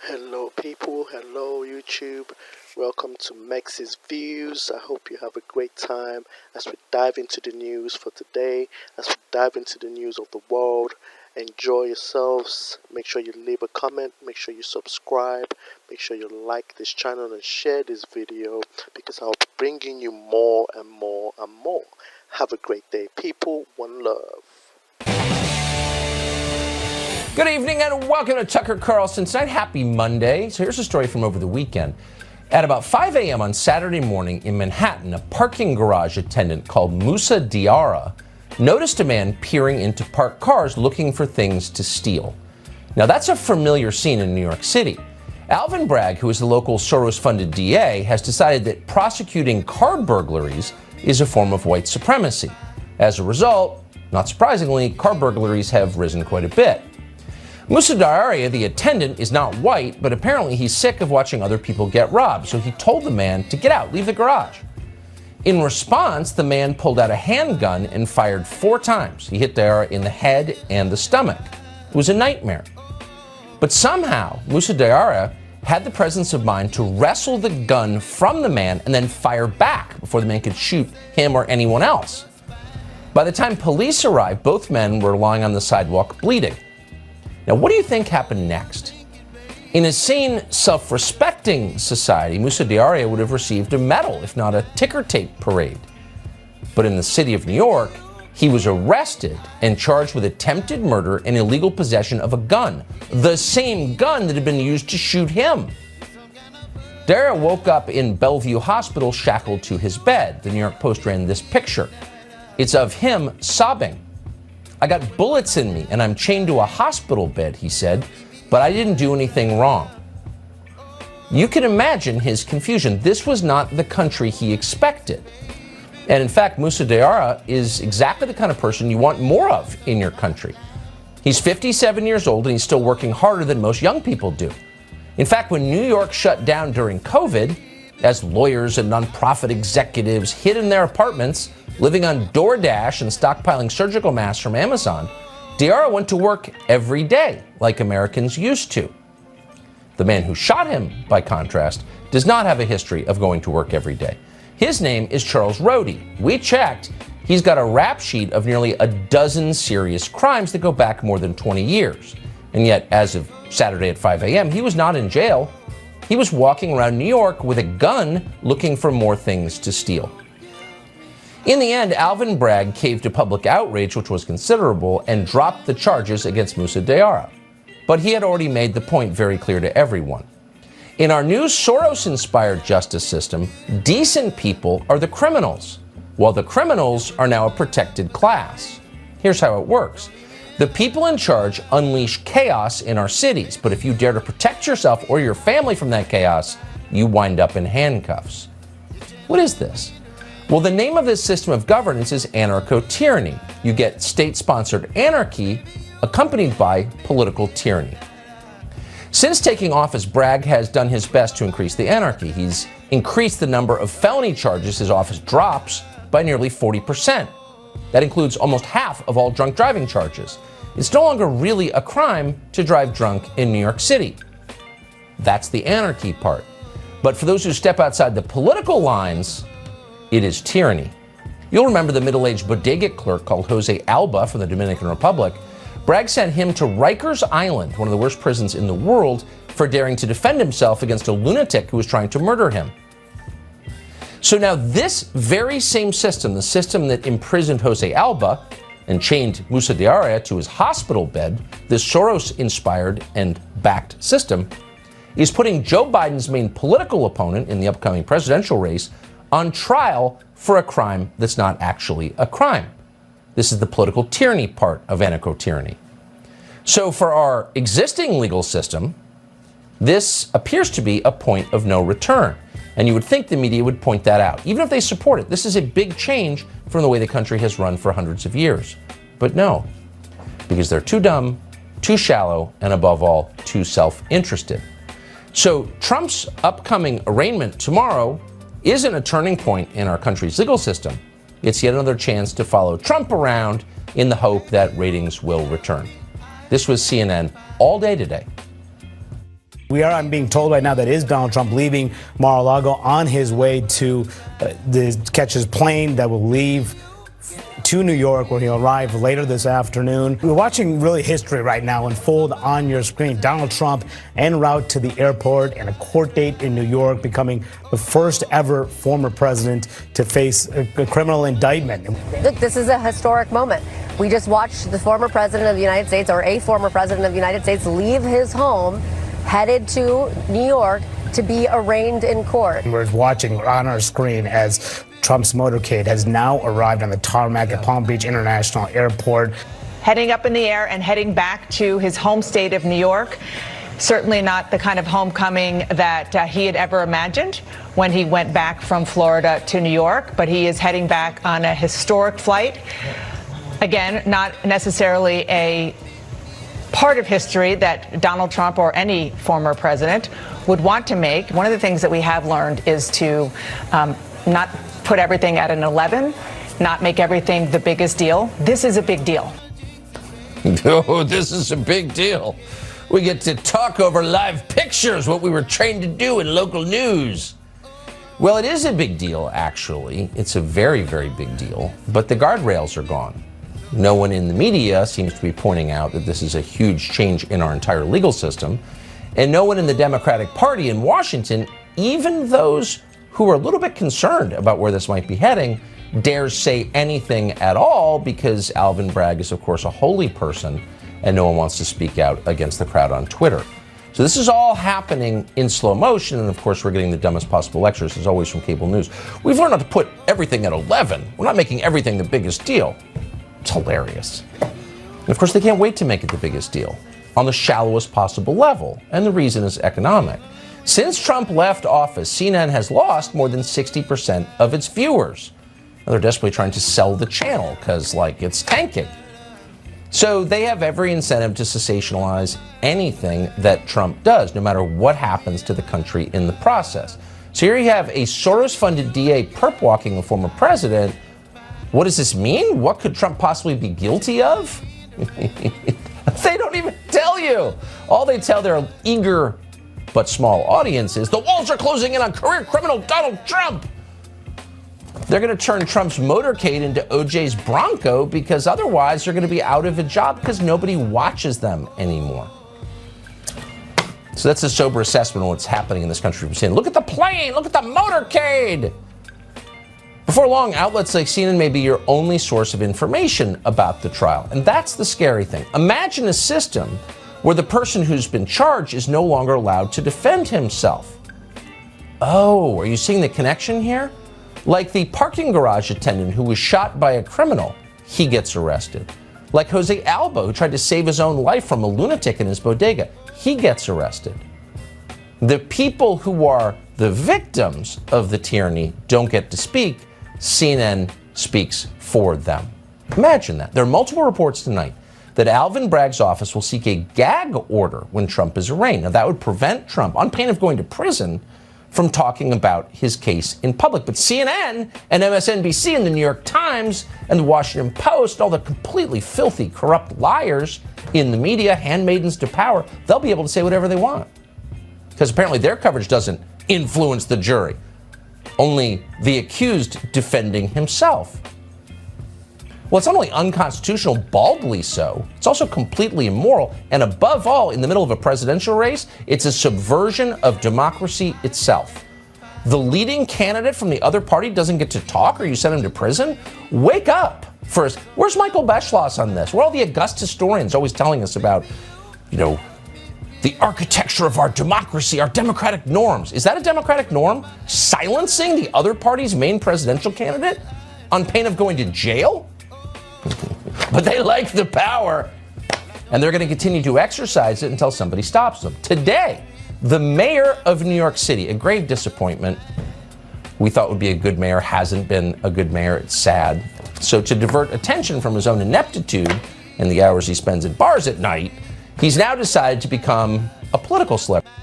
Hello people, hello YouTube, welcome to Mex's Views. I hope you have a great time as we dive into the news for today, as we dive into the news of the world. Enjoy yourselves, make sure you leave a comment, make sure you subscribe, make sure you like this channel and share this video because I'll be bringing you more and more and more. Have a great day people, one love. Good evening and welcome to Tucker Carlson Tonight. Happy Monday. So here's a story from over the weekend. At about 5 a.m. on Saturday morning in Manhattan, a parking garage attendant called Musa Diarra noticed a man peering into parked cars looking for things to steal. Now that's a familiar scene in New York City. Alvin Bragg, who is the local Soros-funded DA, has decided that prosecuting car burglaries is a form of white supremacy. As a result, not surprisingly, car burglaries have risen quite a bit. Musa Diarra, the attendant, is not white, but apparently he's sick of watching other people get robbed, so he told the man to get out, leave the garage. In response, the man pulled out a handgun and fired 4 times. He hit Diarra in the head and the stomach. It was a nightmare. But somehow, Musa Diarra had the presence of mind to wrestle the gun from the man and then fire back before the man could shoot him or anyone else. By the time police arrived, both men were lying on the sidewalk bleeding. Now, what do you think happened next? In a sane, self-respecting society, Musa Diarra would have received a medal, if not a ticker tape parade. But in the city of New York, he was arrested and charged with attempted murder and illegal possession of a gun, the same gun that had been used to shoot him. Diarra woke up in Bellevue Hospital shackled to his bed. The New York Post ran this picture. It's of him sobbing. "I got bullets in me and I'm chained to a hospital bed," he said, "but I didn't do anything wrong." You can imagine his confusion. This was not the country he expected. And in fact, Musa Diarra is exactly the kind of person you want more of in your country. He's 57 years old and he's still working harder than most young people do. In fact, when New York shut down during COVID, as lawyers and nonprofit executives hid in their apartments, living on DoorDash and stockpiling surgical masks from Amazon, Diarra went to work every day, like Americans used to. The man who shot him, by contrast, does not have a history of going to work every day. His name is Charles Rohde. We checked. He's got a rap sheet of nearly a dozen serious crimes that go back more than 20 years. And yet, as of Saturday at 5 a.m., he was not in jail. He was walking around New York with a gun looking for more things to steal. In the end, Alvin Bragg caved to public outrage, which was considerable, and dropped the charges against Musa Diarra. But he had already made the point very clear to everyone. In our new Soros-inspired justice system, decent people are the criminals, while the criminals are now a protected class. Here's how it works. The people in charge unleash chaos in our cities, but if you dare to protect yourself or your family from that chaos, you wind up in handcuffs. What is this? Well, the name of this system of governance is anarcho-tyranny. You get state-sponsored anarchy accompanied by political tyranny. Since taking office, Bragg has done his best to increase the anarchy. He's increased the number of felony charges his office drops by nearly 40%. That includes almost half of all drunk driving charges. It's no longer really a crime to drive drunk in New York City. That's the anarchy part. But for those who step outside the political lines, it is tyranny. You'll remember the middle-aged bodega clerk called Jose Alba from the Dominican Republic. Bragg sent him to Rikers Island, one of the worst prisons in the world, for daring to defend himself against a lunatic who was trying to murder him. So now this very same system, the system that imprisoned Jose Alba and chained Musa Diarra to his hospital bed, this Soros-inspired and backed system, is putting Joe Biden's main political opponent in the upcoming presidential race on trial for a crime that's not actually a crime. This is the political tyranny part of anarcho-tyranny. So for our existing legal system, this appears to be a point of no return. And you would think the media would point that out, even if they support it. This is a big change from the way the country has run for hundreds of years. But no, because they're too dumb, too shallow, and above all, too self-interested. So Trump's upcoming arraignment tomorrow isn't a turning point in our country's legal system. It's yet another chance to follow Trump around in the hope that ratings will return. This was CNN all day today. I'm being told right now that is Donald Trump leaving Mar-a-Lago on his way to catch his plane that will leave to New York, where he'll arrive later this afternoon. We're watching really history right now unfold on your screen. Donald Trump en route to the airport and a court date in New York, becoming the first ever former president to face a criminal indictment. Look, this is a historic moment. We just watched the former president of the United States, or a former president of the United States, leave his home, headed to New York to be arraigned in court. We're watching on our screen as Trump's motorcade has now arrived on the tarmac at Palm Beach International Airport. Heading up in the air and heading back to his home state of New York. Certainly not the kind of homecoming that he had ever imagined when he went back from Florida to New York, but he is heading back on a historic flight. Again, not necessarily a part of history that Donald Trump or any former president would want to make. One of the things that we have learned is to not put everything at an 11, not make everything the biggest deal. This is a big deal. Oh, this is a big deal. We get to talk over live pictures, what we were trained to do in local news. Well, it is a big deal, actually. It's a very, very big deal. But the guardrails are gone. No one in the media seems to be pointing out that this is a huge change in our entire legal system. And no one in the Democratic Party in Washington, even those who are a little bit concerned about where this might be heading, dares say anything at all, because Alvin Bragg is, of course, a holy person, and no one wants to speak out against the crowd on Twitter. So this is all happening in slow motion, and of course we're getting the dumbest possible lectures, as always, from cable news. We've learned not to put everything at 11. We're not making everything the biggest deal. It's hilarious. And of course they can't wait to make it the biggest deal on the shallowest possible level, and the reason is economic. Since Trump left office, CNN has lost more than 60% of its viewers. Now, they're desperately trying to sell the channel because, it's tanking. So they have every incentive to sensationalize anything that Trump does, no matter what happens to the country in the process. So here you have a Soros-funded DA perp-walking a former president. What does this mean? What could Trump possibly be guilty of? They don't even tell you. All they tell their eager but small audience is the walls are closing in on career criminal Donald Trump. They're going to turn Trump's motorcade into OJ's Bronco, because otherwise they're going to be out of a job because nobody watches them anymore. So that's a sober assessment of what's happening in this country. We're saying, look at the plane, look at the motorcade. Before long, outlets like CNN may be your only source of information about the trial. And that's the scary thing. Imagine a system where the person who's been charged is no longer allowed to defend himself. Oh, are you seeing the connection here? Like the parking garage attendant who was shot by a criminal, he gets arrested. Like Jose Alba, who tried to save his own life from a lunatic in his bodega, he gets arrested. The people who are the victims of the tyranny don't get to speak. CNN speaks for them. Imagine that. There are multiple reports tonight that Alvin Bragg's office will seek a gag order when Trump is arraigned. Now, that would prevent Trump, on pain of going to prison, from talking about his case in public. But CNN and MSNBC and the New York Times and the Washington Post, all the completely filthy, corrupt liars in the media, handmaidens to power, they'll be able to say whatever they want. Because apparently their coverage doesn't influence the jury. Only the accused defending himself. Well, it's not only unconstitutional, baldly so, it's also completely immoral, and above all, in the middle of a presidential race, it's a subversion of democracy itself. The leading candidate from the other party doesn't get to talk, or you send him to prison? Wake up first. Where's Michael Beschloss on this? Where are all the august historians always telling us about, the architecture of our democracy, our democratic norms? Is that a democratic norm? Silencing the other party's main presidential candidate on pain of going to jail? But they like the power, and they're going to continue to exercise it until somebody stops them. Today, the mayor of New York City, a grave disappointment. We thought would be a good mayor, hasn't been a good mayor. It's sad. So to divert attention from his own ineptitude and the hours he spends at bars at night, he's now decided to become a political celebrity.